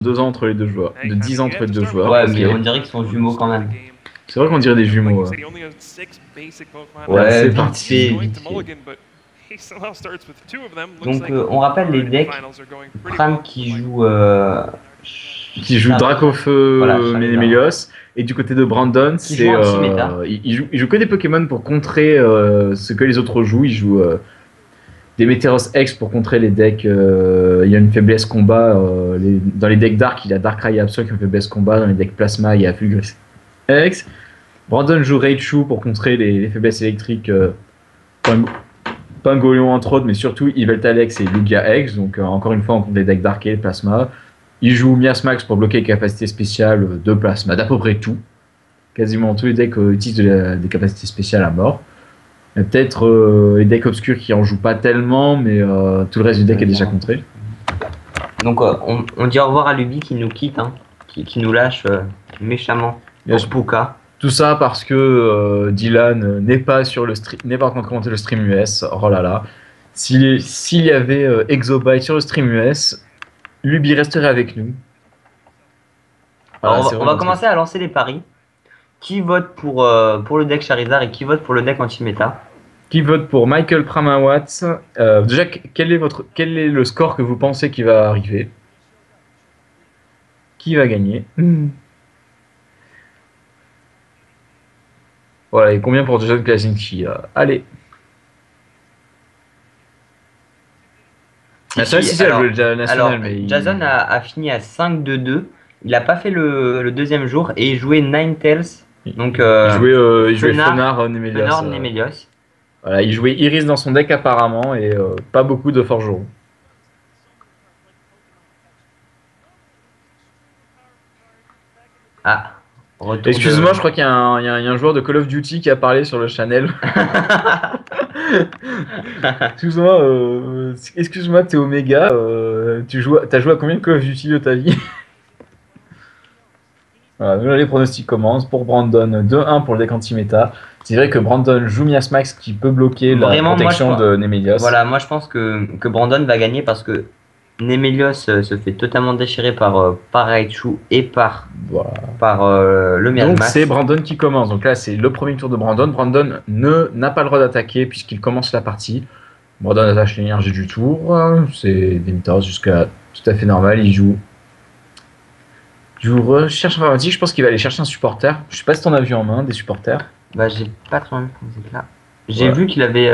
2 ans entre les deux joueurs, de 10 ans entre les deux joueurs. Ouais, Ok. mais on dirait qu'ils sont jumeaux quand même. C'est vrai qu'on dirait des jumeaux. Ouais, c'est vite parti. fait, vite fait. Donc, on rappelle les decks. Pram Qui joue Dracofeu Voilà, Charizard. Ménémélios. Et du côté de Brandon, Qui c'est joue anti-méta. il joue que des Pokémon pour contrer ce que les autres jouent. Il joue des Météros X pour contrer les decks. Il y a une faiblesse combat. Dans les decks Dark, il y a Darkrai et Absol qui ont une faiblesse combat. Dans les decks Plasma, il y a Fulgris X. Brandon joue Raichu pour contrer les faiblesses électriques. Pingolion entre autres, mais surtout Yveltal-X et Lugia X. Donc encore une fois, on compte les decks Dark et Plasma. Il joue Miasmax pour bloquer les capacités spéciales de Plasma, d'à peu près tout. Quasiment tous les decks utilisent des capacités spéciales à mort. Il y a peut-être les decks obscurs qui en jouent pas tellement, mais tout le reste du deck est déjà contré. Donc on dit au revoir à Luby qui nous quitte, hein, qui nous lâche méchamment. Pour Puka. Tout ça parce que Dylan n'est pas sur le stream, n'est pas en train de commenter le stream US. Oh là là. S'il y avait Exobyte sur le stream US, Luby resterait avec nous. Voilà, alors on va commencer à lancer les paris. Qui vote pour le deck Charizard et qui vote pour le deck anti-méta? Qui vote pour Michael Pramawat? Déjà, quel est le score que vous pensez qui va arriver? Qui va gagner? Voilà, et combien pour Jason Klasinski? Allez. Jason a fini à 5-2-2. Il n'a pas fait le deuxième jour et il jouait Ninetales. Donc, il jouait Fenar Némélios. Voilà, il jouait Iris dans son deck apparemment et pas beaucoup de forgerons. Ah. Excuse-moi, je crois qu'il y a un joueur de Call of Duty qui a parlé sur le channel. Excuse-moi, t'es Omega. T'as joué à combien de Call of Duty de ta vie? Voilà, les pronostics commencent. Pour Brandon, 2-1 pour le deck anti-méta. C'est vrai que Brandon joue Miasmax qui peut bloquer la protection de Némélios. Voilà, moi je pense que Brandon va gagner parce que Némélios se fait totalement déchirer par Raichu et par le Miasmax. Donc c'est Brandon qui commence. Donc là c'est le premier tour de Brandon. Brandon n'a pas le droit d'attaquer puisqu'il commence la partie. Brandon attache l'énergie du tour. C'est des Météos jusqu'à tout à fait normal. Il joue recherche informatique. Je pense qu'il va aller chercher un supporter. Je sais pas si t'en as vu en main des supporters. Bah j'ai pas trop envie de là. J'ai vu qu'il avait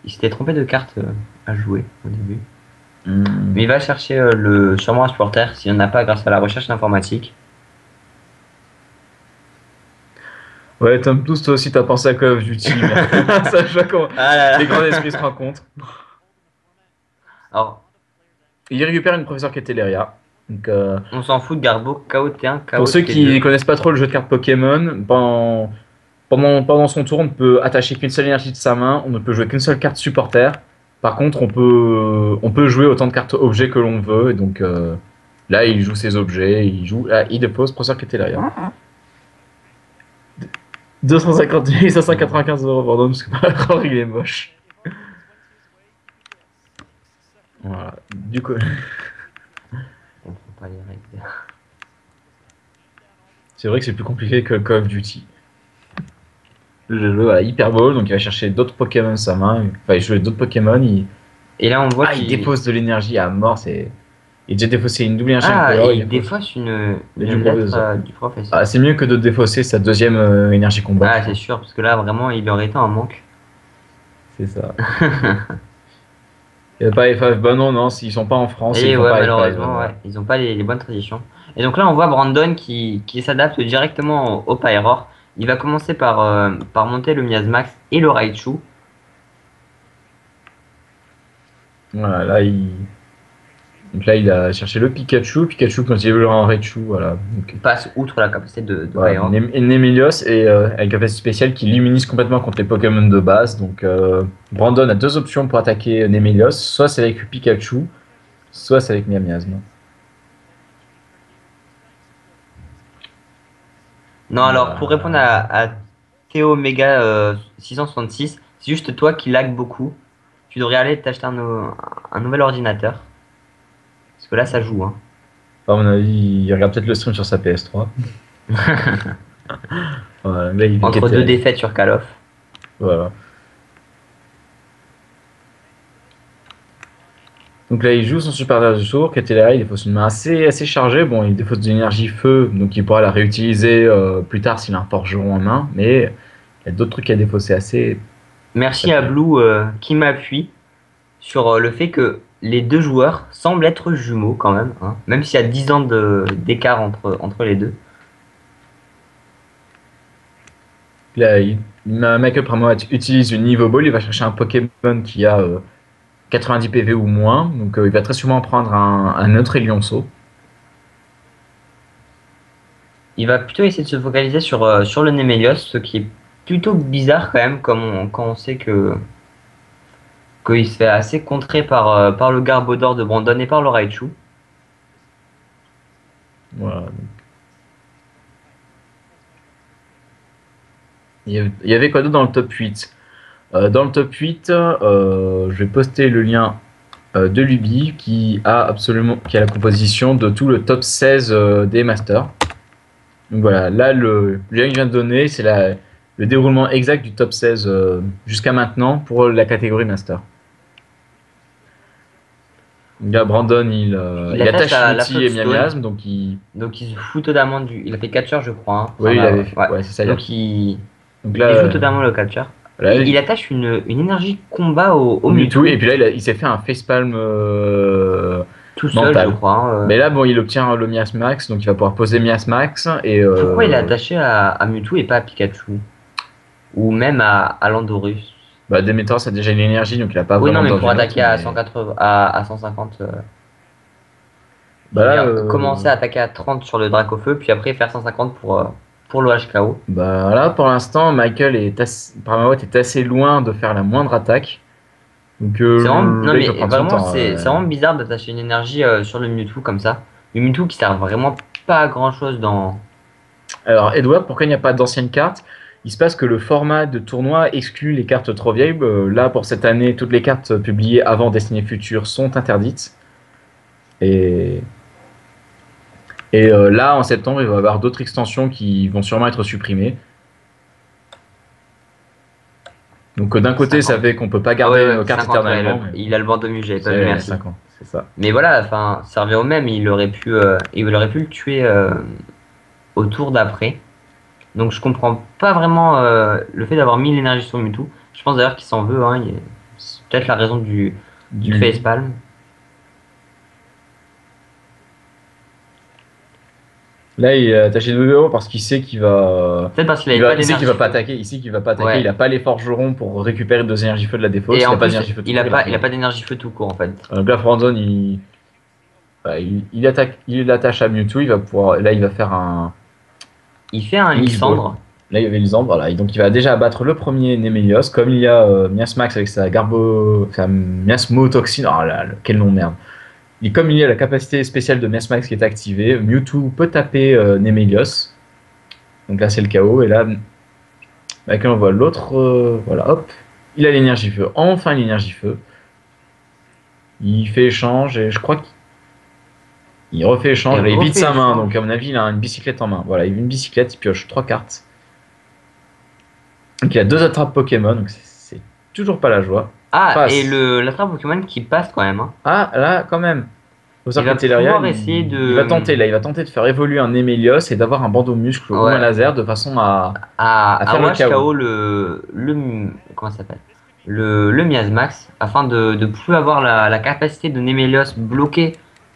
il s'était trompé de carte à jouer au début. Mais il va chercher sûrement un supporter s'il n'y en a pas grâce à la recherche informatique. Ouais, Tom Tous, toi aussi t'as pensé à Call of Duty. Ça, je vois comment les grands esprits se rencontrent. Alors, il récupère une professeure Keteleria. Donc, on s'en fout de Garbo, KO-T1, KO. Pour ceux qui ne connaissent pas trop le jeu de cartes Pokémon, pendant son tour, on ne peut attacher qu'une seule énergie de sa main, on ne peut jouer qu'une seule carte supporter. Par contre, on peut jouer autant de cartes objets que l'on veut. Et donc là, il joue ses objets, il dépose professeur Keteleria. 250 595 € pardon, parce que par contre, il est moche. Voilà, du coup. C'est vrai que c'est plus compliqué que Call of Duty. Le jeu à Hyper Ball, donc il va chercher d'autres Pokémon de sa main. Enfin, il joue d'autres Pokémon. Et là, on voit qu'il dépose de l'énergie à mort. Il a déjà défaussé une double énergie. Il défausse une lettre du professeur. C'est mieux que de défausser sa deuxième énergie combat. Ah, c'est sûr, parce que là, vraiment, il aurait été en manque. C'est ça. Il n'y a pas F5. Bah non, ils sont pas en France. Et ouais, malheureusement, ils n'ont pas les bonnes traditions. Et donc là, on voit Brandon qui s'adapte directement au Pyroar. Il va commencer par monter le Miasmax et le Raichu. Voilà, donc là, il a cherché le Pikachu. Pikachu, quand il évolue en Raichu, voilà. Donc, passe outre la capacité de Pyroar. Némélios et avec une capacité spéciale qui l'immunise complètement contre les Pokémon de base. Donc Brandon a deux options pour attaquer Némélios. Soit c'est avec Pikachu, soit c'est avec Miasma. Non, alors pour répondre à Théo Mega 666, c'est juste toi qui lag beaucoup. Tu devrais aller t'acheter un nouvel ordinateur. Parce que là, ça joue. Hein. À mon avis, il regarde peut-être le stream sur sa PS3. Voilà, là, il Entre deux défaites sur Call of. Voilà. Donc là, il joue son super dernier tour. Ketelera, il faut une main assez chargée. Bon, il défausse de l'énergie feu, donc il pourra la réutiliser plus tard s'il a un forgeron en main. Mais il y a d'autres trucs à défausser assez. Merci à Blue qui m'appuie sur le fait que les deux joueurs semblent être jumeaux quand même, hein, même s'il y a 10 ans d'écart entre les deux. Là, Michael Pramowat utilise une Evo Ball. Il va chercher un Pokémon qui a 90 PV ou moins. Donc il va très souvent prendre un autre Lionceau. Il va plutôt essayer de se focaliser sur le Nemelios, ce qui est plutôt bizarre quand même, quand on sait qu'il se fait assez contrer par le Garbodor de Brandon et par le Raichu. Voilà. Il y avait quoi d'autre dans le top 8? Dans le top 8, je vais poster le lien de Luby qui a la composition de tout le top 16 des Masters. Donc voilà, là le lien que je viens de donner, c'est le déroulement exact du top 16 jusqu'à maintenant pour la catégorie Master. Donc là, Brandon, il attache la Muti et Floodstone. Miasme, donc il se fout totalement du. Il a fait catcher, je crois. Hein. Oui, il avait fait. Ouais. Ouais, c'est ça. Donc il là, joue totalement le catcher. Là, il attache une énergie combat au Mewtwo. Et puis là, il s'est fait un facepalm tout seul, je crois. Hein, Mais là, bon, il obtient le Miasmax, donc il va pouvoir poser Miasmax. Pourquoi il est attaché à Mewtwo et pas à Pikachu? Ou même à Landorus? Bah, Demeter, ça a déjà l'énergie, donc il a pas oui, vraiment. Oui, non, mais pour attaquer à 180, à 150. Commencer à attaquer à 30 sur le Dracofeu, puis après faire 150 pour le HKO. Bah là, pour l'instant, Michael Pramawat est assez loin de faire la moindre attaque. Donc, c'est vraiment bizarre d'attacher une énergie sur le Mewtwo comme ça. Le Mewtwo qui sert vraiment pas à grand chose dans. Alors, Edward, pourquoi il n'y a pas d'anciennes cartes? Il se passe que le format de tournoi exclut les cartes trop vieilles. Là, pour cette année, toutes les cartes publiées avant Destiny Future sont interdites. Et là, en septembre, il va y avoir d'autres extensions qui vont sûrement être supprimées. Donc d'un côté, ça fait qu'on peut pas garder nos cartes éternellement. Il a le bandeau musée, pas vu, merci. 5 ans, c'est ça. Mais voilà, enfin, ça revient au même. Il aurait pu le tuer au tour d'après. Donc je comprends pas vraiment le fait d'avoir mis l'énergie sur Mewtwo. Je pense d'ailleurs qu'il s'en veut. Hein. C'est peut-être la raison du facepalm. Là, il est attaché de 2 parce qu'il sait qu'il va. Peut-être parce qu'il sait qu'il va pas attaquer. Il sait qu'il va pas attaquer. Ouais. Il a pas les forgerons pour récupérer 2 énergies feu de la défausse. Et en plus, il a pas d'énergie feu tout court en fait. Là, Brandon, il attache à Mewtwo. Il va pouvoir. Là, il va faire un. Il fait un Lysandre. Là, il y avait Lysandre. Voilà. Et donc, il va déjà abattre le premier Nemelios. Comme il y a Miasmax avec sa Miasmotoxine. Oh là, quel nom de merde. Et comme il y a la capacité spéciale de Miasmax qui est activée, Mewtwo peut taper Nemelios. Donc là, c'est le chaos. Et là, quand on voit l'autre, voilà, hop, il a l'énergie feu. Enfin, l'énergie feu. Il fait échange et je crois qu'il refait échange. Il vide sa main. Donc, à mon avis, il a une bicyclette en main. Voilà, il a une bicyclette, il pioche 3 cartes. Donc, il a 2 attrapes Pokémon. Donc, c'est toujours pas la joie. Ah, et l'attrape Pokémon qui passe quand même. Hein. Ah, là, quand même. Il va pouvoir essayer de. Il va tenter de faire évoluer un Nemelios et d'avoir un bandeau muscle ou un laser de façon à faire le KO comment ça s'appelle le Miasmax afin de plus avoir la capacité de Nemelios bloquée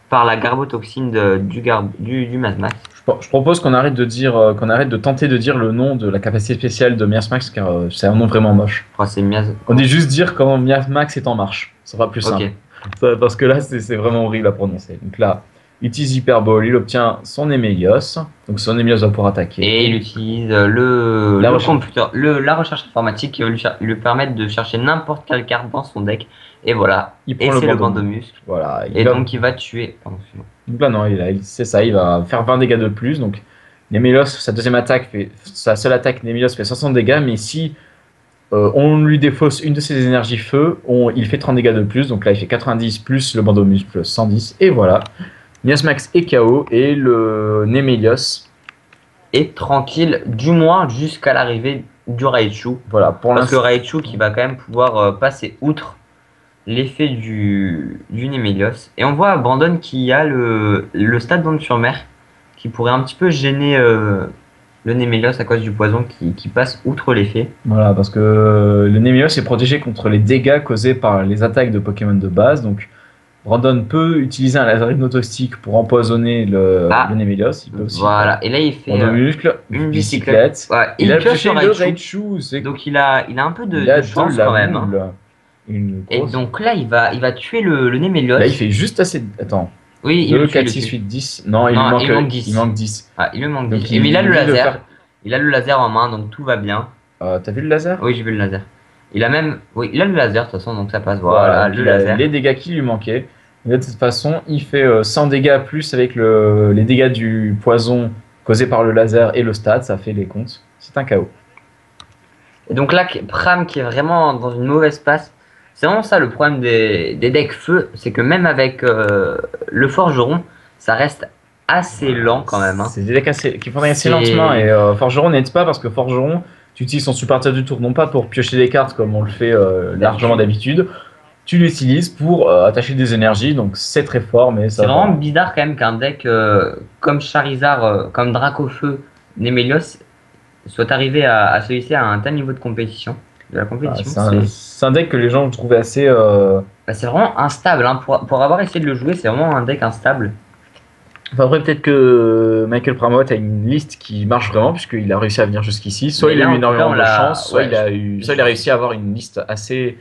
par la garbotoxine du Miasmax. Je propose qu'on arrête de tenter de dire le nom de la capacité spéciale de Miasmax car c'est un nom vraiment moche. On dit juste dire quand Miasmax est en marche. Ça sera plus simple. Parce que là, c'est vraiment horrible à prononcer. Donc là, il utilise Hyper Ball, il obtient son Nemelios. Donc son Nemelios va pouvoir attaquer. Et il utilise la recherche informatique qui va lui permettre de chercher n'importe quelle carte dans son deck. Et voilà. Il prend le bandeau muscle. Voilà. Donc il va tuer. Donc là, non, c'est ça, il va faire 20 dégâts de plus. Donc Nemelios, sa seule attaque, Nemelios fait 60 dégâts. Mais si on lui défausse une de ses énergies feu, il fait 30 dégâts de plus, donc là il fait 90 plus le bandeau muscle 110, et voilà. Miasmax est KO et le Nemelios. Et tranquille, du moins jusqu'à l'arrivée du Raichu. Voilà, pour Parce que l'instant. Raichu qui va quand même pouvoir passer outre l'effet du Nemelios. Et on voit Brandon qui a le stade d'Onde-sur-Mer qui pourrait un petit peu gêner le Nemelios à cause du poison qui passe outre l'effet. Voilà, parce que le Nemelios est protégé contre les dégâts causés par les attaques de Pokémon de base. Donc, Brandon peut utiliser un laser hypnotoxique pour empoisonner le Nemelios. Il peut aussi voilà, et là il fait une bicyclette. Ouais, Il a pioche touché le le Raichu. Raichu. Donc il a un peu de de chance la quand même. boule. Hein. Et donc là il va tuer le Nemelios. Là il fait juste assez. Attends. Oui, il 2, le 4, tue, 6, 8, 10. Non, il lui manque 10. Il manque 10. Ah, il lui manque Donc 10. Et mais il a le oublie de laser. faire- Il a le laser en main, donc tout va bien. T'as vu le laser? Oui, j'ai vu le laser. Il a même. Oui, il a le laser de toute façon, donc ça passe. Voilà, Voilà, il le a laser. les dégâts qui lui manquaient. Et de toute façon, il fait 100 dégâts plus avec les dégâts du poison causés par le laser et le stade. Ça fait les comptes. C'est un KO. Et donc là, Pram qui est vraiment dans une mauvaise passe. C'est vraiment ça le problème des decks feu, c'est que même avec le forgeron, ça reste assez lent quand même. Hein. C'est des decks qui font assez C'est- lentement. Et Forgeron n'aide pas parce que Forgeron, tu utilises son supporter du tour non pas pour piocher des cartes comme on le fait largement d'habitude. Tu l'utilises pour attacher des énergies, donc c'est très fort, mais ça C'est va. vraiment bizarre quand même qu'un deck comme Charizard, comme Dracofeu, Nemelios soit arrivé à se hisser à un tel niveau de compétition. De la compétition, C'est un deck que les gens trouvaient assez. bah, c'est vraiment instable. Hein. Pour avoir essayé de le jouer, c'est vraiment un deck instable. Enfin, après, peut-être que Michael Pramott a une liste qui marche vraiment, puisqu'il a réussi à venir jusqu'ici. Soit Mais il a là, eu en tout cas, énormément on de l'a- chance, soit, ouais, soit il a réussi à avoir une liste assez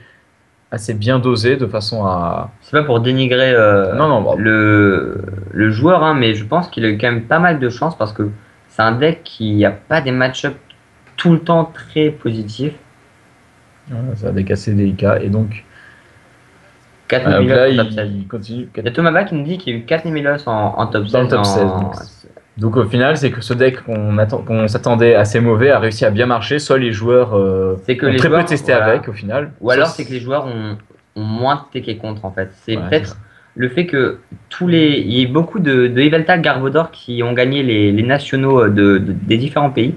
bien dosée de façon à. C'est pas pour dénigrer Non, bon. le joueur, hein, mais je pense qu'il a eu quand même pas mal de chance parce que c'est un deck qui a pas des match-ups tout le temps très positifs. Voilà, c'est un deck assez délicat. Et donc, 4 là, Nemelios en top 16. il continue. Il y a Thomas Bach qui nous dit qu'il y a eu 4 Nemelios en top 16. Dans le top 16. Donc, au final, c'est que ce deck qu'on s'attendait assez mauvais a réussi à bien marcher. Soit les joueurs C'est que ont les très joueurs, peu testé voilà. avec, au final. Ou alors c'est que les joueurs ont moins teché contre en fait. C'est Voilà, peut-être le fait que il y ait beaucoup de Yveltal Garbodor qui ont gagné les nationaux des différents pays.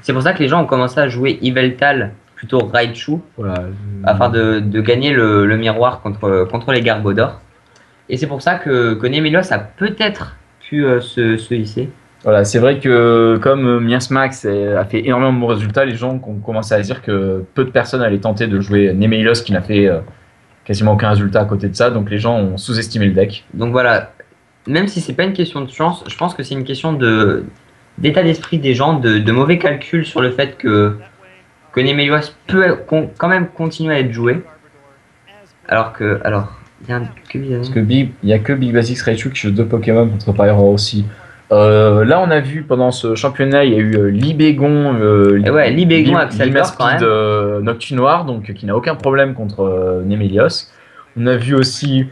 C'est pour ça que les gens ont commencé à jouer Yveltal plutôt Raichu Voilà. afin de gagner le miroir contre les Garbodor. Et c'est pour ça que Nemelios a peut-être pu se hisser. Voilà, c'est vrai que comme Miasmax a fait énormément de bons résultats, les gens ont commencé à dire que peu de personnes allaient tenter de jouer Nemelios qui n'a fait quasiment aucun résultat à côté de ça, donc les gens ont sous-estimé le deck. Donc voilà, même si c'est pas une question de chance, je pense que c'est une question d'état d'esprit des gens, de mauvais calculs sur le fait que Nemelios peut quand même continuer à être joué. Alors, il y a Parce que il y a que Big Basics Raichu qui joue 2 Pokémon contre Pyro aussi. Là, on a vu pendant ce championnat, il y a eu Libégon, Libégon Axeldor quand même. Noctu Noir, donc qui n'a aucun problème contre Nemelios. On a vu aussi,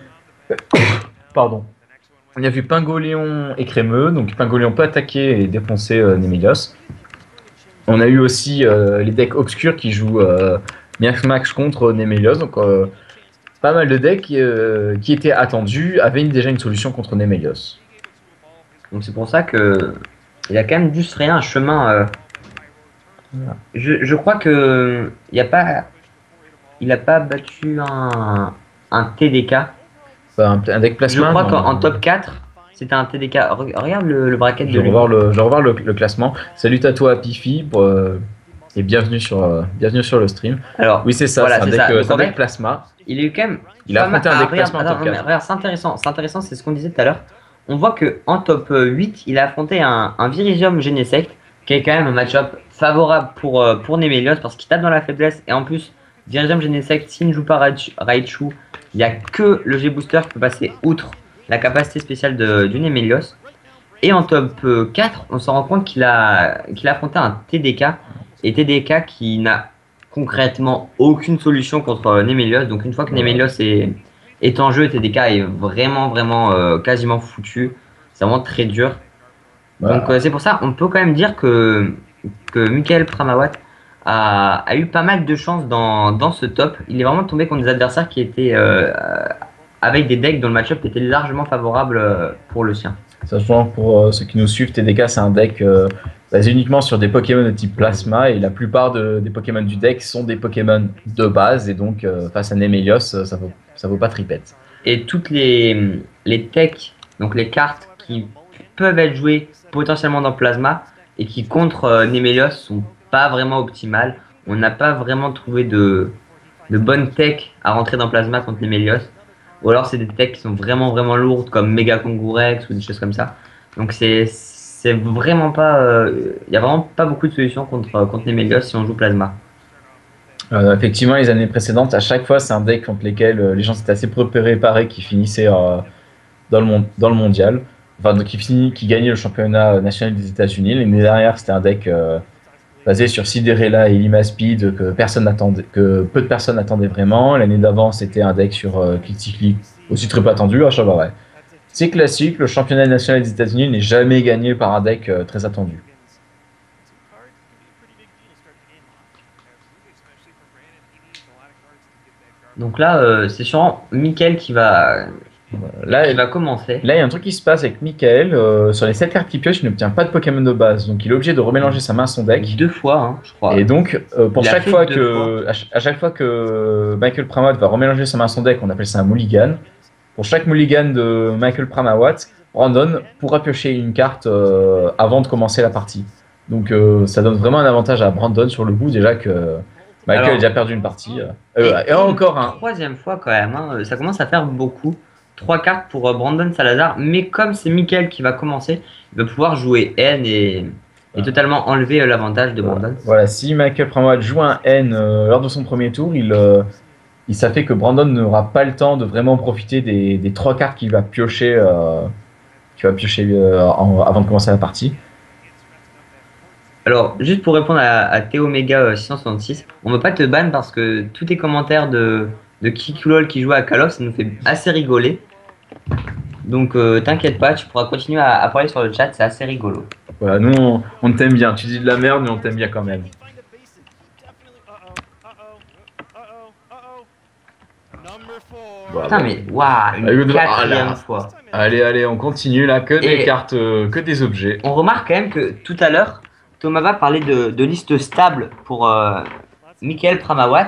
pardon, on a vu Pingoléon et Crémeux, donc Pingoléon peut attaquer et défoncer Nemelios. On a eu aussi les decks obscurs qui jouent Miasmax contre Nemelios, donc pas mal de decks qui étaient attendus avaient déjà une solution contre Nemelios. Donc c'est pour ça que il a quand même dû se frayer un chemin. Voilà. Je crois que il a pas battu un TDK. Enfin, un deck plasma. Je crois qu'en top 4, c'était un TDK. Regarde le bracket de Je vais revoir le classement. Salut à toi, Pifi, et bienvenue sur le stream. Alors, oui, c'est ça, voilà, c'est un deck plasma. Il a eu quand même. Il a affronté un deck plasma en top 4. Regarde, c'est intéressant, c'est ce qu'on disait tout à l'heure. On voit qu'en top 8, il a affronté un Virizium Genesect, qui est quand même un match-up favorable pour Nemelios parce qu'il tape dans la faiblesse. Et en plus, Virizium Genesect, s'il ne joue pas Raichu, il n'y a que le G-Booster qui peut passer outre la capacité spéciale du Nemelios. Et en top 4, on se rend compte qu'il a affronté un TDK. Et TDK qui n'a concrètement aucune solution contre Nemelios. Donc une fois que Nemelios est en jeu, TDK est vraiment quasiment foutu. C'est vraiment très dur. Voilà. Donc c'est pour ça, on peut quand même dire que Michael Pramawat a eu pas mal de chance dans ce top. Il est vraiment tombé contre des adversaires qui étaient avec des decks dont le match-up était largement favorable pour le sien. Sachant pour ceux qui nous suivent, TDK c'est un deck basé uniquement sur des Pokémon de type Plasma et la plupart des Pokémon du deck sont des Pokémon de base et donc face à Nemelios, ça vaut pas tripette. Et toutes les techs, donc les cartes qui peuvent être jouées potentiellement dans Plasma et qui contre Nemelios sont pas vraiment optimales. On n'a pas vraiment trouvé de bonnes techs à rentrer dans Plasma contre Nemelios. Ou alors c'est des techs qui sont vraiment lourdes comme Mega Kangourex ou des choses comme ça. Donc c'est vraiment pas, y a vraiment pas beaucoup de solutions contre Nemelios si on joue Plasma. Effectivement, les années précédentes, à chaque fois, c'est un deck contre lesquels les gens s'étaient assez préparés qui finissaient dans le mondial. Enfin, donc qui gagnait le championnat national des États-Unis. L'année dernière, c'était un deck basé sur Cinderella et Limaspeed que peu de personnes attendaient vraiment. L'année d'avant, c'était un deck sur Click aussi très peu attendu. À chaque fois, ouais. C'est classique, le championnat national des États-Unis n'est jamais gagné par un deck très attendu. Donc là, c'est sûrement Mickaël qui va commencer. Là, il y a un truc qui se passe avec Mickaël. Sur les 7 cartes qu'il pioche, il n'obtient pas de Pokémon de base. Donc, il est obligé de remélanger sa main à son deck. 2 fois, hein, je crois. Et donc, à chaque fois que Michael Pramawat va remélanger sa main à son deck, on appelle ça un mulligan. Pour chaque mulligan de Michael Pramawat, Brandon pourra piocher une carte avant de commencer la partie. Donc, ça donne vraiment un avantage à Brandon sur le bout, déjà que Michael a déjà perdu une partie. Et encore un. Troisième fois quand même, hein, ça commence à faire beaucoup. 3 cartes pour Brandon Salazar, mais comme c'est Mickaël qui va commencer, il va pouvoir jouer N et totalement enlever l'avantage de Brandon. Voilà, si Michael Pramawat joue un N lors de son premier tour, ça fait que Brandon n'aura pas le temps de vraiment profiter des 3 cartes qu'il va piocher, avant de commencer la partie. Alors, juste pour répondre à Théomega 666, on ne veut pas te ban parce que tous tes commentaires de Kikulol qui joue à Call of, ça nous fait assez rigoler. Donc t'inquiète pas, tu pourras continuer à parler sur le chat, c'est assez rigolo. Voilà, nous on t'aime bien, tu dis de la merde mais on t'aime bien quand même. Putain mais waouh, une quatrième fois. Allez, on continue là, que des cartes, que des objets. On remarque quand même que tout à l'heure, Thomas va parler de liste stable pour Mickaël Pramawat.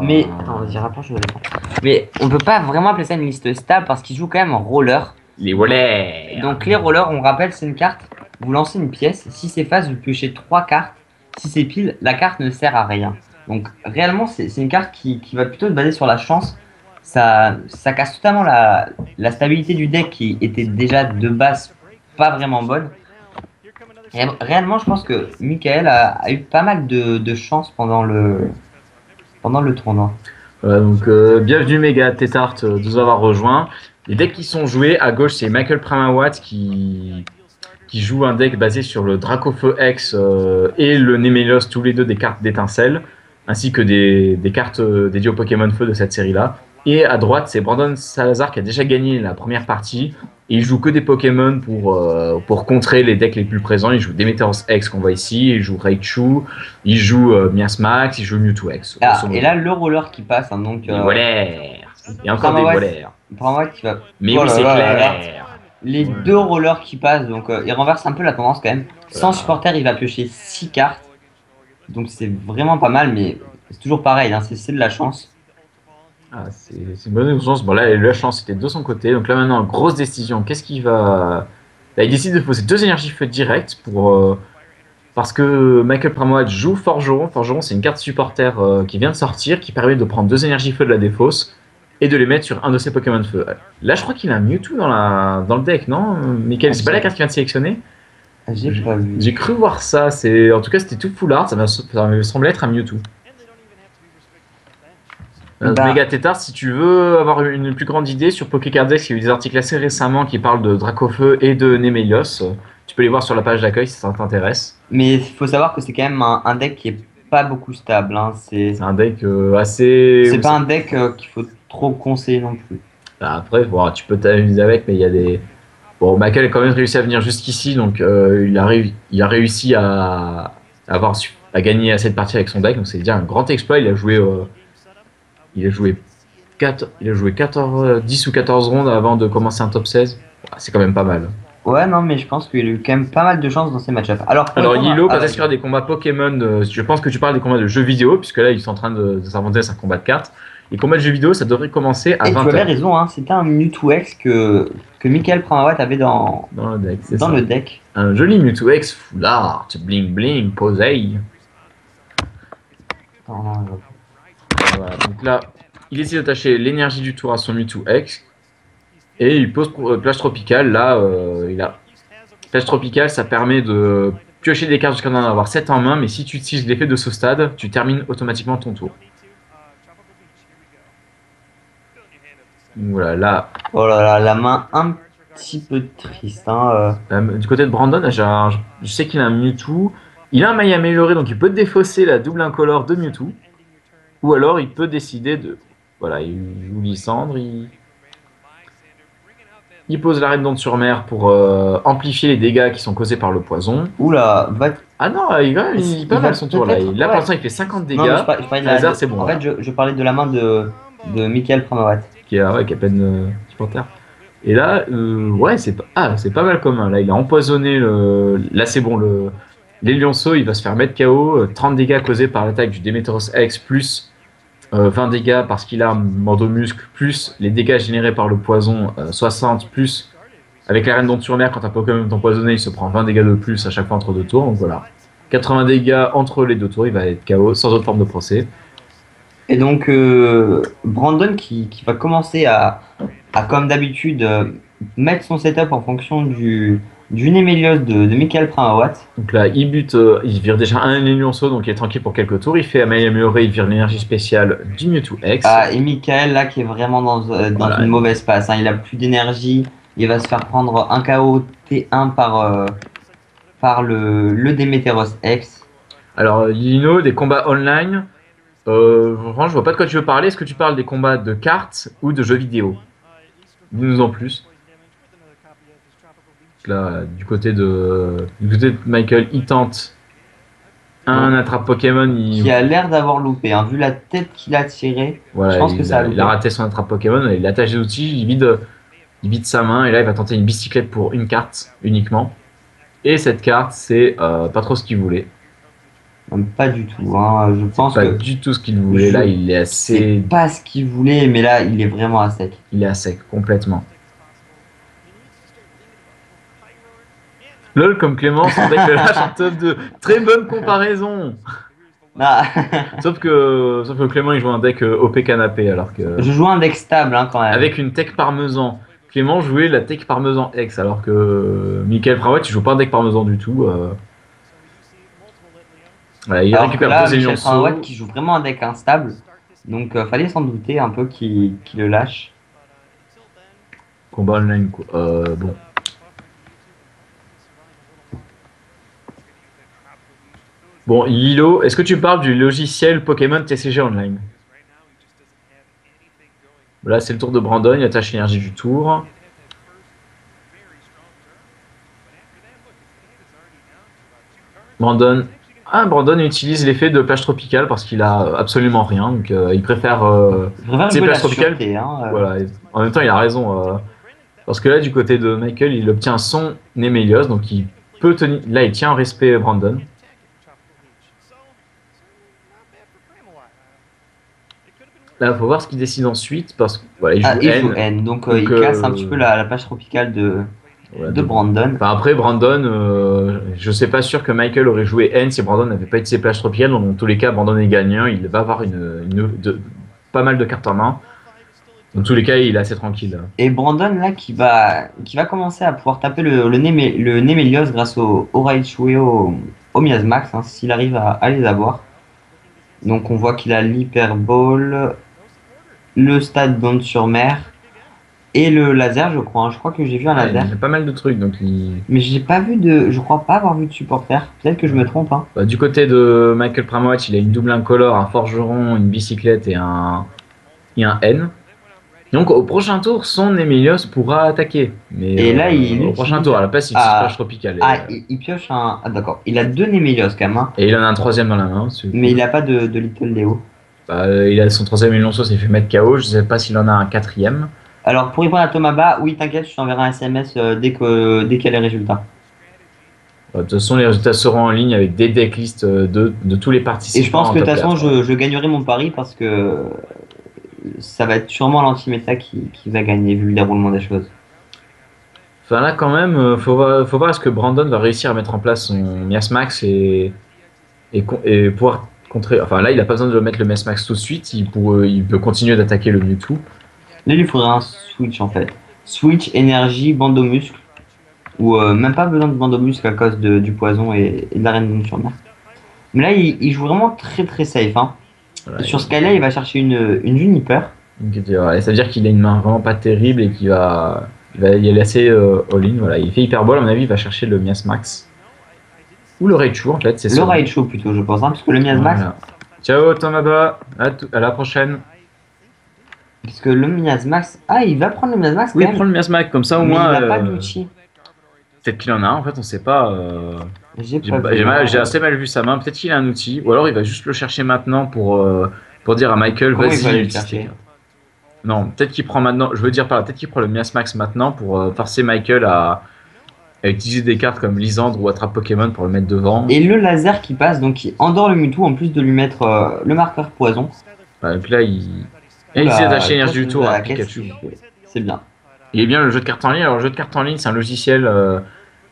Mais attends, vas-y, rapproche. Mais on peut pas vraiment appeler ça une liste stable parce qu'il joue quand même en roller. Les rollers. Donc les rollers, on rappelle, c'est une carte. Vous lancez une pièce, si c'est face, vous piochez 3 cartes. Si c'est pile, la carte ne sert à rien. Donc réellement, c'est une carte qui va plutôt se baser sur la chance. Ça casse totalement la stabilité du deck qui était déjà de base pas vraiment bonne. Et réellement, je pense que Mickaël a eu pas mal de chance pendant le tournoi. Voilà, donc bienvenue Mega Tétart de nous avoir rejoint. Les decks qui sont joués, à gauche c'est Michael Pramawat qui joue un deck basé sur le Dracofeu X et le Nemelios, tous les deux des cartes d'étincelle, ainsi que des cartes dédiées au Pokémon Feu de cette série-là. Et à droite, c'est Brandon Salazar qui a déjà gagné la première partie. Et il joue que des Pokémon pour contrer les decks les plus présents. Il joue Demeteros X qu'on voit ici, il joue Raichu, il joue Miasmax, il joue Mewtwo X. Et là, le roller qui passe, hein, donc. Les rollers. Il y a encore des rollers. Qui va... Mais oui, c'est clair. Les 2 rollers qui passent, donc il renverse un peu la tendance quand même. Sans supporter, il va piocher 6 cartes. Donc c'est vraiment pas mal, mais c'est toujours pareil, hein, c'est de la chance. Ah, c'est une bonne chance. Bon, là, la chance était de son côté. Donc là, maintenant, grosse décision. Qu'est-ce qu'il va. Là, il décide de poser 2 énergies feu directes parce que Michael Pramawat joue Forgeron. Forgeron, c'est une carte supporter qui vient de sortir qui permet de prendre 2 énergies feu de la défausse et de les mettre sur un de ses Pokémon feu. Là, je crois qu'il a un Mewtwo dans le deck, non Michael, c'est pas la carte qu'il vient de sélectionner? J'ai cru voir ça. En tout cas, c'était tout full art. Ça me semblait être un Mewtwo. Mega Tétart, si tu veux avoir une plus grande idée sur Pokécardex, il y a eu des articles assez récemment qui parlent de Dracofeu et de Nemelios. Tu peux les voir sur la page d'accueil si ça t'intéresse. Mais il faut savoir que c'est quand même un deck qui est pas beaucoup stable. Hein. C'est un deck assez. C'est pas un deck qu'il faut trop conseiller non plus. Après, bon, tu peux t'amuser avec, mais il y a des. Bon, Michael a quand même réussi à venir jusqu'ici, donc il a réussi à gagner à cette partie avec son deck, donc c'est déjà un grand exploit. Il a joué il a joué 10 ou 14 rondes avant de commencer un top 16. C'est quand même pas mal. Ouais, non, mais je pense qu'il a eu quand même pas mal de chance dans ces match-ups. Alors, Yilo, quand est-ce qu'il y aura des combats Pokémon je pense que tu parles des combats de jeux vidéo, puisque là, ils sont en train de s'inventer un combat de cartes. Les combats de jeux vidéo, ça devrait commencer à 20h. Tu avais raison, hein, c'était un Mewtwo X que Michael Pramawat avait dans le deck. Le deck. Un joli Mewtwo X full art, bling bling, posé. Voilà, donc là, il essaie d'attacher l'énergie du tour à son Mewtwo X. Et il pose Plage Tropicale. Là, il a Plage Tropicale, ça permet de piocher des cartes jusqu'à en avoir 7 en main. Mais si tu utilises l'effet de ce stade, tu termines automatiquement ton tour. Donc voilà, là. Oh là là, la main un petit peu triste. Hein, Du côté de Brandon, je sais qu'il a un Mewtwo. Il a un maille amélioré, donc il peut défausser la double incolore de Mewtwo. Ou alors il peut décider de. Voilà, il joue Lysandre. Il pose l'arène d'onde-sur-mer pour amplifier les dégâts qui sont causés par le poison. Oula, Ah non, il est pas mal son tour là. Là pour l'instant il fait 50 dégâts. Non, je parlais de c'est bon. En fait, je parlais de la main de Michael Pramawat. Qui a à peine supporter. Et là, ouais, c'est pas mal commun. Là, il a empoisonné là, c'est bon. Les lionceaux, il va se faire mettre KO. 30 dégâts causés par l'attaque du Demeteros X, plus 20 dégâts parce qu'il a un mordeau-muscle, plus les dégâts générés par le poison, 60, plus avec la reine d'onde-sur-mer, quand un Pokémon est empoisonné, il se prend 20 dégâts de plus à chaque fois entre 2 tours. Donc voilà. 80 dégâts entre les 2 tours, il va être KO sans autre forme de procès. Et donc, Brandon qui va commencer à comme d'habitude, mettre son setup en fonction du Némélios de Michael Pramawat. Donc là, il vire déjà un lionceau, donc il est tranquille pour quelques tours. Il fait maille améliorée, il vire l'énergie spéciale du Mewtwo X. Et Michael, là, qui est vraiment dans une mauvaise passe. Hein. Il a plus d'énergie. Il va se faire prendre un KO T1 par le Demeteros X. Alors, Lino, des combats online. Franchement, je vois pas de quoi tu veux parler. Est-ce que tu parles des combats de cartes ou de jeux vidéo? Dis-nous en plus. Là, du côté de Michael, il tente un attrape Pokémon. Qui a l'air d'avoir loupé. Hein. Vu la tête qu'il a tirée, voilà, je pense que ça a loupé. Il a raté son attrape Pokémon. Il attache des outils, il vide sa main. Et là, il va tenter une bicyclette pour une carte uniquement. Et cette carte, c'est pas trop ce qu'il voulait. Pas du tout. Hein. Je pense pas du tout ce qu'il voulait. Là, il est assez. C'est pas ce qu'il voulait, mais là, il est vraiment à sec. Il est à sec, complètement. LOL comme Clément, son deck lâche en top 2. Très bonne comparaison. Sauf que Clément, il joue un deck OP canapé, alors que. Je joue un deck stable, hein, quand même. Avec une tech parmesan. Clément jouait la tech parmesan X, alors que Michael Pramawat, il joue pas un deck parmesan du tout. Voilà, il récupère deux lionceaux. Qui joue vraiment un deck instable, donc fallait s'en douter un peu qu'il le lâche. Combat online, quoi. Bon. Bon, Lilo, est-ce que tu parles du logiciel Pokémon TCG Online? Là, c'est le tour de Brandon, il attache l'énergie du tour. Brandon utilise l'effet de plage tropicale parce qu'il a absolument rien, donc il préfère ses plages tropicales. Voilà. En même temps, il a raison, parce que là, du côté de Michael, il obtient son Némélios, donc il peut tenir. Là, il tient en respect Brandon. Là, il faut voir ce qu'il décide ensuite parce que voilà, il joue N. Donc il casse un petit peu la plage tropicale de Brandon. Enfin, après, Brandon, je sais pas sûr que Michael aurait joué N si Brandon n'avait pas été ses plages tropicales. Donc, dans tous les cas, Brandon est gagnant. Il va avoir pas mal de cartes en main. Dans tous les cas, il est assez tranquille. Et Brandon, là, qui va commencer à pouvoir taper le Némélios grâce au Raichu et au Miasmax, hein, s'il arrive à les avoir. Donc, on voit qu'il a l'Hyperball, le stade d'onde-sur-mer et le laser, je crois. Je crois que j'ai vu un laser. Il y a pas mal de trucs. Mais je crois pas avoir vu de supporter. Peut-être que je me trompe. Hein. Du côté de Michael Pramawat, il a une double incolore, un forgeron, une bicyclette et un N. Donc au prochain tour, son Némélios pourra attaquer. Mais et là, au prochain tour, à la place, il utilise plage tropicale. Il pioche un. Ah d'accord. Il a deux Némélios quand même. Hein. Et il en a un troisième dans la main. Mais il a pas de Little Léo. Il a son troisième élément, s'est fait mettre KO. Je sais pas s'il en a un quatrième. Alors, pour répondre à Tomaba, oui, t'inquiète, je t'enverrai un SMS dès qu'il y a les résultats. De toute façon, les résultats seront en ligne avec des decklists de tous les participants. Et je pense en que de top toute façon, 4. je gagnerai mon pari parce que ça va être sûrement l'anti-méta qui va gagner vu le déroulement des choses. Enfin là quand même, faut voir est-ce que Brandon va réussir à mettre en place son Miasmax et pouvoir contrer. Enfin là, il a pas besoin de mettre le Miasmax tout de suite, il peut continuer d'attaquer le Mewtwo. Là, il lui faudrait un switch en fait. Switch, énergie, bandeau-muscle. Ou même pas besoin de bandeau-muscle à cause du poison et de la reine sur mer. Mais là, il joue vraiment très très safe. Hein. Voilà, Sur ce cas-là, il va chercher une Juniper. ouais, ça veut dire qu'il a une main vraiment pas terrible et qu'il va y aller assez all-in. Voilà, il fait Hyperball, à mon avis, il va chercher le Miasmax. Ou le Raichu en fait, c'est ça. Le Raichu plutôt, je pense, hein, parce que le Miasmax. Voilà. Ciao Tomaba, à la prochaine. Parce que le Miasmax. Ah, il va prendre le Miasmax quand Oui, même. prends le Miasmax, comme ça au Mais moins. il n'a pas d'outil. Peut-être qu'il en a un, en fait, on sait pas. J'ai J'ai assez mal vu sa main, peut-être qu'il a un outil, ou alors il va juste le chercher maintenant pour dire à Michael, Comment il va aller vas-y, le chercher? Non, peut-être qu'il prend maintenant, je veux dire par là, peut-être qu'il prend le Miasmax maintenant pour forcer Michael à utiliser des cartes comme Lysandre ou Attrape Pokémon pour le mettre devant. Et le laser qui passe, donc il endort le Mewtwo en plus de lui mettre le marqueur poison. Donc là, il essaie d'acheter l'énergie du tour à Pikachu. C'est bien. Il est bien le jeu de cartes en ligne. Alors, le jeu de cartes en ligne, c'est un logiciel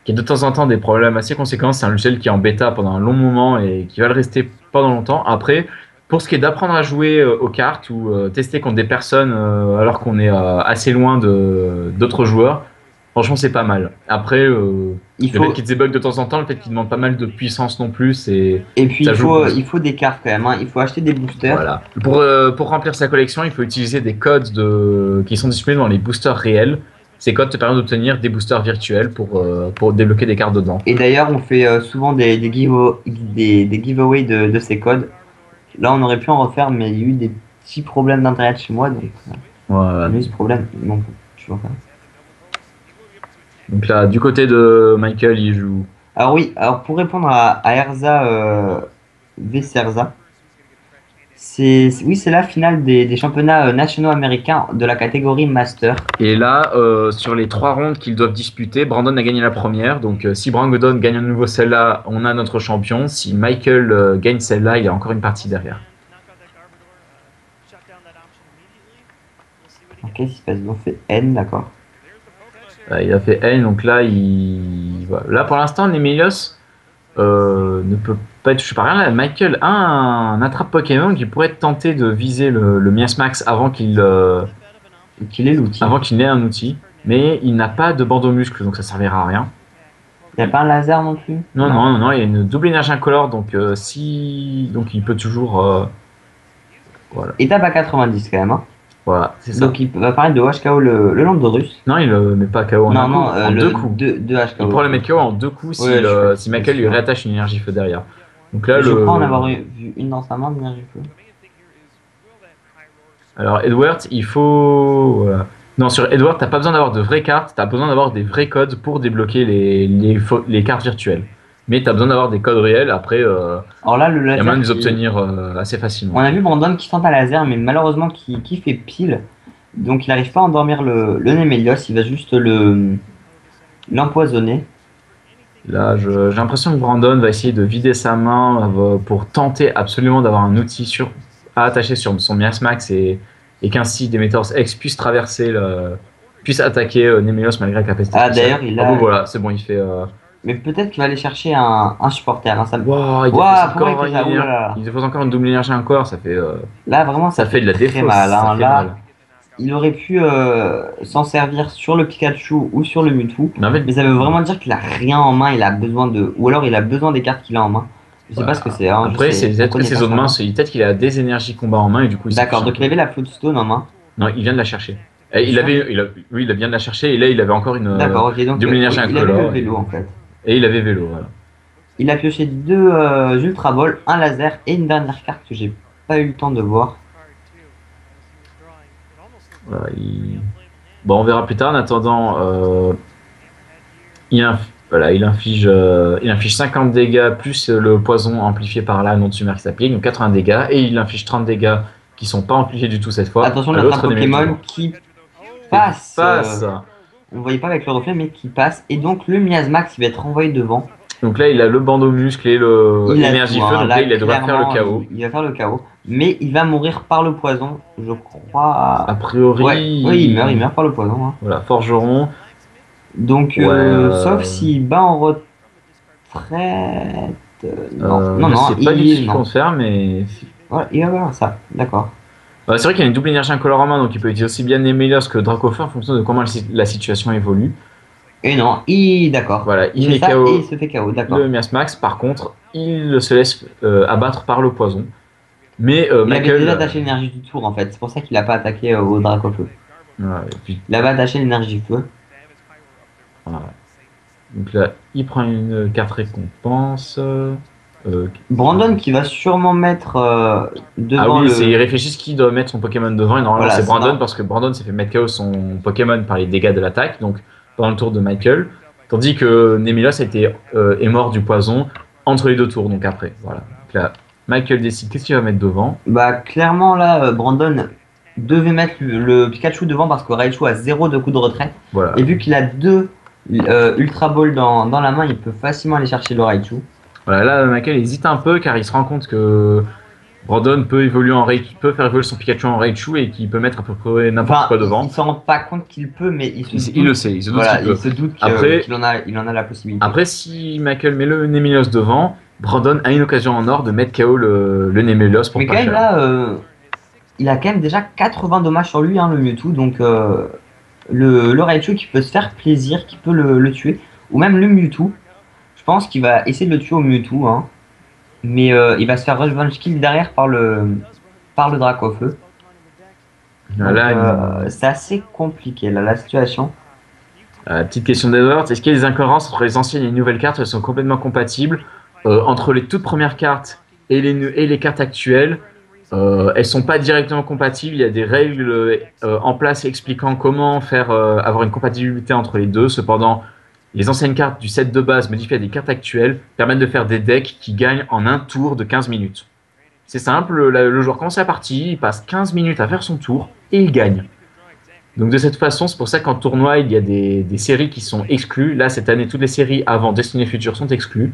qui a de temps en temps des problèmes assez conséquents. C'est un logiciel qui est en bêta pendant un long moment et qui va le rester pendant longtemps. Après, pour ce qui est d'apprendre à jouer aux cartes ou tester contre des personnes alors qu'on est assez loin d'autres joueurs, franchement, c'est pas mal. Après, le fait qu'il débug de temps en temps, le fait qu'il demande pas mal de puissance non plus. Et puis, il faut des cartes quand même. Hein. Il faut acheter des boosters. Voilà. Pour remplir sa collection, il faut utiliser des codes qui sont disponibles dans les boosters réels. Ces codes te permettent d'obtenir des boosters virtuels pour débloquer des cartes dedans. Et d'ailleurs, on fait souvent des giveaways de ces codes. Là, on aurait pu en refaire, mais il y a eu des petits problèmes d'internet chez moi. Donc, voilà. Il y a eu ce problème. Donc, tu vois. Donc là, du côté de Michael, il joue. Alors oui, pour répondre à Erza Veserza, c'est la finale des championnats nationaux américains de la catégorie Master. Et là, sur les 3 rondes qu'ils doivent disputer, Brandon a gagné la première. Donc si Brandon gagne à nouveau celle-là, on a notre champion. Si Michael gagne celle-là, il y a encore une partie derrière. Ok, qu'est-ce qui se passe? On fait N, d'accord. Il a fait N, donc là, voilà. Là pour l'instant, Nemelios ne peut pas être touché par rien. Là, Michael a un attrape Pokémon qui pourrait tenter de viser le Miasmax avant qu'il ait l'outil. Avant qu'il ait un outil, mais il n'a pas de bandeau muscle, donc ça servira à rien. Il n'y a pas un laser non plus? Non, il y a une double énergie incolore, donc donc il peut toujours. Voilà. Étape à 90 quand même. Hein. Voilà, c'est ça. Donc il va parler de HKO le Landorus. Non, il le met pas KO en deux coups. Deux HKO. Il pourrait le mettre KO en 2 coups si Michael lui réattache une énergie feu derrière. Donc là, je crois en avoir vu une dans sa main d'énergie feu. Alors Edward, il faut. Non, sur Edward, t'as pas besoin d'avoir de vraies cartes, t'as besoin d'avoir des vrais codes pour débloquer les cartes virtuelles. Mais t'as besoin d'avoir des codes réels, après, alors là, le laser, il y a moyen de les obtenir assez facilement. On a vu Brandon qui tente un laser, mais malheureusement qui fait pile. Donc il n'arrive pas à endormir le Nemelios, il va juste l'empoisonner. Là, j'ai l'impression que Brandon va essayer de vider sa main pour tenter absolument d'avoir un outil à attacher sur son Miasmax et qu'ainsi Demetor's X puisse attaquer Nemelios malgré la capacité. Ah d'ailleurs il a. Ah bon voilà, c'est bon, il fait. Mais peut-être qu'il va aller chercher un supporter. Hein, ça... il dépose encore une double énergie encore, ça fait. Là vraiment ça fait de la défausse. Mal, hein. Là, il aurait pu s'en servir sur le Pikachu ou sur le Mewtwo, mais ça veut vraiment dire qu'il a rien en main, il a besoin ou alors il a besoin des cartes qu'il a en main. Je sais pas ce que c'est. Hein, après, c'est peut-être ses autres mains, peut-être qu'il a des énergies combat en main et du coup. D'accord, donc il avait la Floodstone en main. Non, il vient de la chercher. Il vient de la chercher et là il avait encore une double énergie incolore. Il avait le vélo en fait. Et il avait vélo, voilà. Il a pioché 2 Ultra Ball, un laser et une dernière carte que j'ai pas eu le temps de voir. Voilà, bon, on verra plus tard. En attendant, il y a Voilà, il inflige 50 dégâts plus le poison amplifié par la non tumeur qui s'applique, donc 80 dégâts, et il inflige 30 dégâts qui sont pas amplifiés du tout cette fois. Attention, à notre un l'autre Némélos Pokémon devant. qui Et passe. passe. On ne voyait pas avec le reflet, mais qui passe. Et donc le Miasmax, il va être renvoyé devant. Donc là, il a le bandeau muscle et Il a l'énergie tout, feu, hein. donc là, il devrait faire le Clairement, chaos. il va faire le chaos. Mais il va mourir par le poison, je crois. A priori, Ouais, oui, il meurt par le poison, hein. Voilà, forgeron. Donc, Ouais, sauf s'il bat en retraite. Non, je sais pas du tout ce qu'il non. compte faire, mais Voilà, il va voir ça, d'accord. c'est vrai qu'il y a une double énergie incolore en main, donc il peut utiliser aussi bien Nemelios que Dracofeu en fonction de comment la situation évolue. Et non, d'accord. Voilà, il fait met ça KO et il se fait KO, d'accord. le Miasmax. Par contre, il se laisse abattre par le poison. Mais Il avait Michael. déjà attaché l'énergie du tour en fait, c'est pour ça qu'il n'a pas attaqué au Dracofeu. Et puis, Il avait attaché l'énergie du feu. voilà. Donc là, il prend une carte récompense. Brandon qui va sûrement mettre devant il réfléchit ce qu'il doit mettre son Pokémon devant, et normalement Voilà, c'est c'est Brandon, ça. parce que Brandon s'est fait mettre KO son Pokémon par les dégâts de l'attaque, donc pendant le tour de Michael, tandis que Nemelios est mort du poison entre les deux tours, donc après. Voilà. Donc là, Michael décide qu'est-ce qu'il va mettre devant. Bah clairement là, Brandon devait mettre le Pikachu devant parce que Raichu a 0 de coup de retraite. Voilà. Et vu qu'il a 2 Ultra Ball dans la main, il peut facilement aller chercher le Raichu. Voilà, là, Michael hésite un peu car il se rend compte que Brandon peut faire évoluer son Pikachu en Raichu et qu'il peut mettre à peu près n'importe quoi devant. Il s'en rend pas compte qu'il peut, mais il le sait, il se doute voilà, qu'il peut. il se doute Après- qu'il en a la possibilité. Après, si Michael met le Nemelios devant, Brandon a une occasion en or de mettre KO le Nemelios pour mais pas quand même cher. là, il a quand même déjà 80 dommages sur lui, hein, le Mewtwo, donc le Raichu qui peut se faire plaisir, qui peut le tuer, ou même le Mewtwo. Je pense qu'il va essayer de le tuer au Mewtwo, hein. Mais il va se faire revenge kill derrière par le Dracofeu. Voilà, C'est assez compliqué là, la situation. petite question d'Edward, est-ce qu'il y a des incohérences entre les anciennes et les nouvelles cartes? Elles sont complètement compatibles. Entre les toutes premières cartes et les cartes actuelles, elles sont pas directement compatibles. Il y a des règles en place expliquant comment faire avoir une compatibilité entre les deux. Cependant, les anciennes cartes du set de base modifiées à des cartes actuelles permettent de faire des decks qui gagnent en un tour de 15 minutes. C'est simple, le joueur commence la partie, il passe 15 minutes à faire son tour et il gagne. Donc de cette façon, c'est pour ça qu'en tournoi, il y a des séries qui sont exclues. Là, cette année, toutes les séries avant Destiny Future sont exclues.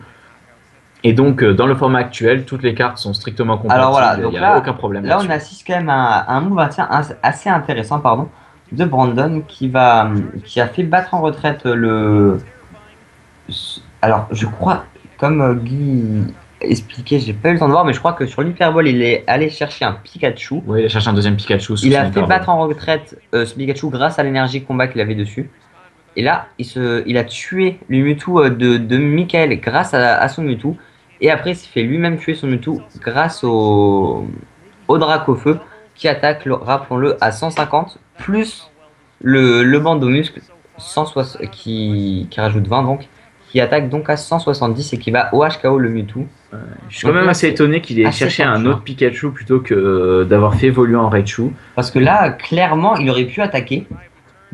Et donc, dans le format actuel, toutes les cartes sont strictement compatibles. Alors voilà, il donc n'y a là, aucun problème là on là-dessus. assiste quand même à un move assez intéressant, pardon, de Brandon qui a fait battre en retraite le. Alors je crois, comme Guy expliquait, j'ai pas eu le temps de voir, mais je crois que sur l'Hyperball il est allé chercher un Pikachu. Oui, il a cherché un deuxième Pikachu. Il a fait battre en retraite ce Pikachu grâce à l'énergie combat qu'il avait dessus. Et là, il a tué le Mewtwo de Michael grâce à son Mewtwo. Et après, il s'est fait lui-même tuer son Mewtwo grâce au Dracofeu qui attaque, rappelons-le, à 150 plus le bandeau muscle 160, qui rajoute 20 donc, qui attaque donc à 170 et qui va au HKO le Mewtwo. Je suis quand même assez étonné qu'il ait cherché un autre Pikachu plutôt que d'avoir fait évoluer en Raichu. Parce que là, clairement, il aurait pu attaquer.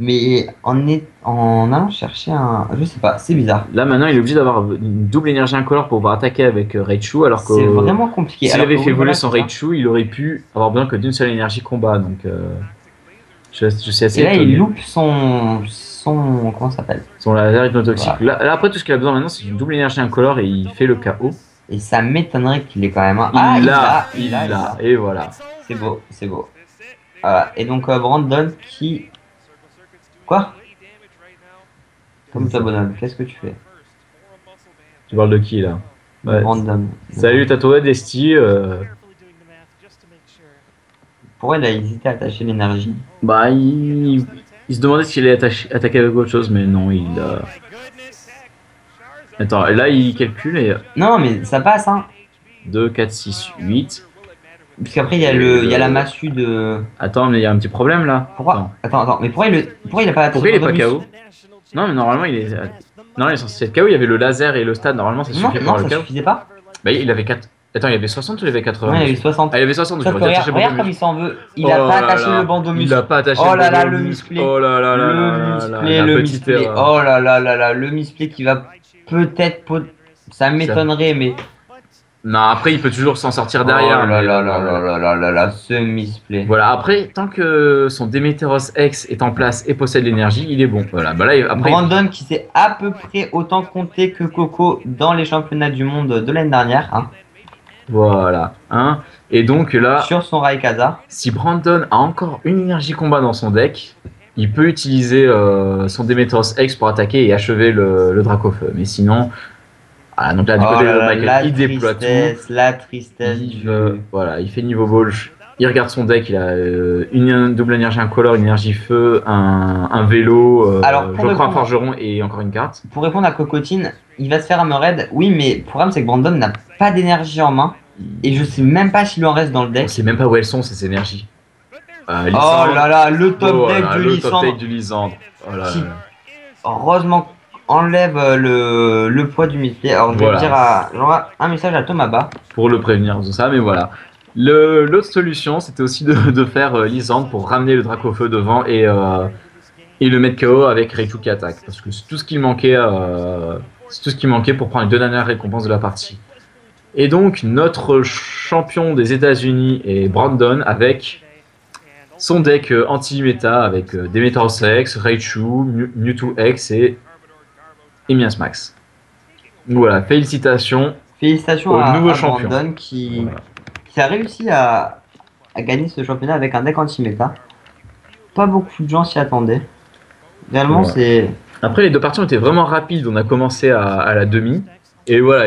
Mais en allant chercher un. Je sais pas, c'est bizarre. Là maintenant, il est obligé d'avoir une double énergie incolore pour pouvoir attaquer avec Raichu, alors que c'est vraiment compliqué. s'il avait fait évoluer son Raichu, il aurait pu avoir besoin que d'une seule énergie combat. Donc, je suis assez Et là, étonné. il loupe son comment ça s'appelle? Son laser hypnotoxique. Voilà. Là, après, tout ce qu'il a besoin maintenant, c'est une double énergie incolore et il fait le KO. Et ça m'étonnerait qu'il ait quand même un. Il l'a. Et voilà. C'est beau, c'est beau. Voilà. Et donc, Brandon qui. Quoi? Comme toi, bonhomme, qu'est-ce que tu fais? Tu parles de qui là? Ouais. Brandon. Salut Tato Desti. Pourquoi il a hésité à attacher l'énergie? Bah, il se demandait s'il allait attaquer avec autre chose, mais non, il a. Attends, là il calcule et. Non, mais ça passe, hein. 2, 4, 6, 8. Parce qu'après, il y a la massue de. Attends, mais il y a un petit problème là. Pourquoi? Attends, mais pourquoi il a pas attaché? Pourquoi il est pas KO? Non, mais normalement il est. Non, il est censé être KO, il y avait le laser et le stade, normalement ça suffit pour le KO. Ça suffisait pas? Bah, il avait 4. Attends, il y avait 60 ou il y avait 80? Ouais, il y avait 60. Ah, il y avait 60, Sauf que regarde comme il s'en veut. Il a pas attaché le bandeau muscle. Il a pas attaché oh le là là, bandeau le muscle. misplay. Oh là là là là là, Le la petite misplay. erreur. Oh là là là là, le misplay qui va peut-être, ça m'étonnerait, mais. Non, après, il peut toujours s'en sortir derrière. Oh là mais, là là là là là là là, ce misplay. Voilà, après, tant que son Demeteros X est en place et possède l'énergie, il est bon. Voilà, bah là, après. Brandon qui s'est à peu près autant compté que Coco dans les championnats du monde de l'année dernière, hein, Voilà. Hein. Et donc là, sur son Raikasa. si Brandon a encore une énergie combat dans son deck, il peut utiliser son Demeteros X pour attaquer et achever le Dracofeu. Mais sinon, voilà, donc là, du Oh côté là de là, Michael, la il déploie tout. tristesse, la tristesse Voilà, il fait niveau ball. Il regarde son deck, il a une double énergie incolore, une énergie feu, un vélo, Alors, je crois un forgeron et encore une carte. Pour répondre à Cocotine, il va se faire un raid. Oui, mais le problème c'est que Brandon n'a pas d'énergie en main. Et je sais même pas s'il en reste dans le On deck. sait même pas où elles sont ces énergies. Oh là là, le top deck là, du le Lysandre. top deck du Lysandre. Oh là Qui, là. heureusement, enlève le poids du misplay. Alors, je vais Voilà. dire j'envoie un message à Thomas Bas. Pour le prévenir de ça, mais voilà. L'autre solution, c'était aussi de faire Lysandre pour ramener le Dracofeu devant et le mettre KO avec Raichu qui attaque. Parce que c'est tout ce qui manquait, c'est tout ce qui manquait pour prendre les 2 dernières récompenses de la partie. Et donc, notre champion des États-Unis est Brandon avec son deck anti-méta avec Demeteros X, Raichu, Mewtwo X et Miasmax. Donc voilà, félicitations. Félicitations Au à nouveau champion. Brandon qui Voilà. a réussi à gagner ce championnat avec un deck anti-méta. Pas beaucoup de gens s'y attendaient. Réellement, Ouais. c'est. Après, les 2 parties ont été vraiment rapides. On a commencé à la demi. Et voilà,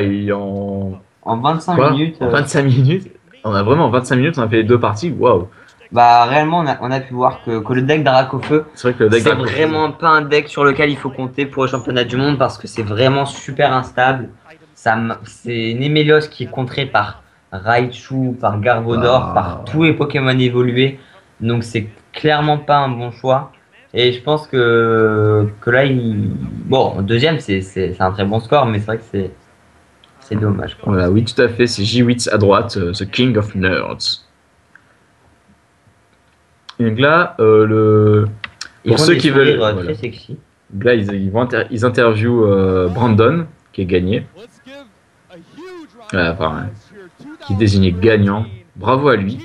En 25 quoi minutes. En 25 minutes. On a vraiment en 25 minutes, on a fait les 2 parties. Waouh! Bah réellement on a pu voir que le deck d'Aracofeu C'est vrai que le deck c'est Dracofeu- vraiment pas un deck sur lequel il faut compter pour le championnat du monde parce que c'est vraiment super instable. C'est une Emelios qui est contrée par Raichu, par Garvodor, par tous les Pokémon évolués. Donc c'est clairement pas un bon choix. Et je pense que là, bon, deuxième c'est un très bon score, mais c'est vrai que c'est dommage, quoi. Voilà, oui, tout à fait. C'est J-Witz à droite, The King of Nerds. Et donc là, Ils pour font ceux des qui veulent. sourires, Voilà. très sexy. Là, ils interviewent Brandon, qui est gagné. Enfin, qui est désigné gagnant. Bravo à lui.